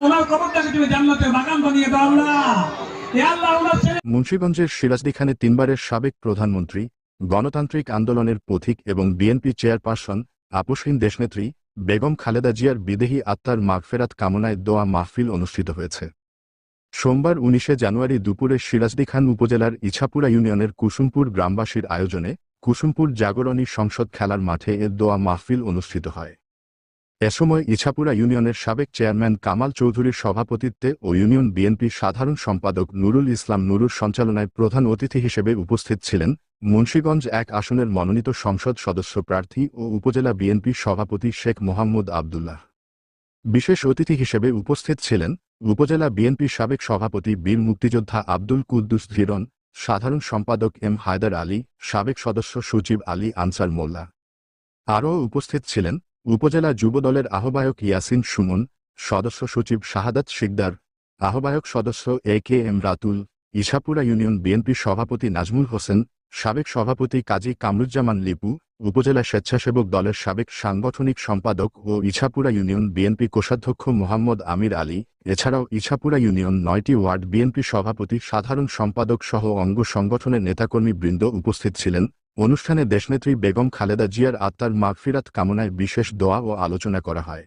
ওনার কবরটাকে তুমি জান্নাতের বাগান বানিয়ে দাও আল্লাহ। হে আল্লাহ, ওনার ছেলে মুন্সিগঞ্জের সিরাজদিখানে তিনবারের সাবেক প্রধানমন্ত্রী, গণতান্ত্রিক আন্দোলনের পথিক এবং বিএনপি চেয়ারপারসন, আপসহীন দেশনেত্রী বেগম খালেদা জিয়ার বিদেহী আত্মার মাগফেরাত কামনায় দোয়া মাহফিল অনুষ্ঠিত হয়েছে। সোমবার ১৯ জানুয়ারি দুপুরে সিরাজদিখান উপজেলার ইছাপুরা ইউনিয়নের কুসুমপুর গ্রামবাসীর আয়োজনে কুসুমপুর জাগরণী সংসদ খেলার মাঠে এ দোয়া মাহফিল অনুষ্ঠিত হয়। এ সময় ইছাপুরা ইউনিয়নের সাবেক চেয়ারম্যান কামাল চৌধুরীর সভাপতিত্বে ও ইউনিয়ন বিএনপির সাধারণ সম্পাদক নুরুল ইসলাম নুরুর সঞ্চালনায় প্রধান অতিথি হিসেবে উপস্থিত ছিলেন মুন্সিগঞ্জ ১ আসনের মনোনীত সংসদ সদস্য প্রার্থী ও উপজেলা বিএনপির সভাপতি শেখ মোহাম্মদ আবদুল্লাহ। বিশেষ অতিথি হিসেবে উপস্থিত ছিলেন উপজেলা বিএনপির সাবেক সভাপতি বীর মুক্তিযোদ্ধা আব্দুল কুদ্দুস ধীরন, সাধারণ সম্পাদক এম হায়দার আলী, সাবেক সদস্য সচিব আলী আনসার মোল্লা। আরও উপস্থিত ছিলেন উপজেলা যুবদলের আহ্বায়ক ইয়াসিন সুমন, সদস্য সচিব শাহাদাত শিকদার, আহ্বায়ক সদস্য A K M Ratul, Ichhapura union বিএনপির সভাপতি নাজমুল হোসেন, সাবেক সভাপতি কাজী কামরুজ্জামান লিপু, উপজেলা স্বেচ্ছাসেবক দলের সাবেক সাংগঠনিক সম্পাদক ও ইছাপুরা ইউনিয়ন বিএনপি কোষাধ্যক্ষ মোহাম্মদ আমির আলী, এছাড়াও ইছাপুরা ইউনিয়ন ৯টি ওয়ার্ড বিএনপি সভাপতি সাধারণ সম্পাদক সহ অঙ্গ সংগঠনের নেতাকর্মী বৃন্দ উপস্থিত ছিলেন। অনুষ্ঠানে দেশনেত্রী বেগম খালেদা জিয়ার আত্মার মাগফিরাত কামনায় বিশেষ দোয়া ও আলোচনা করা হয়।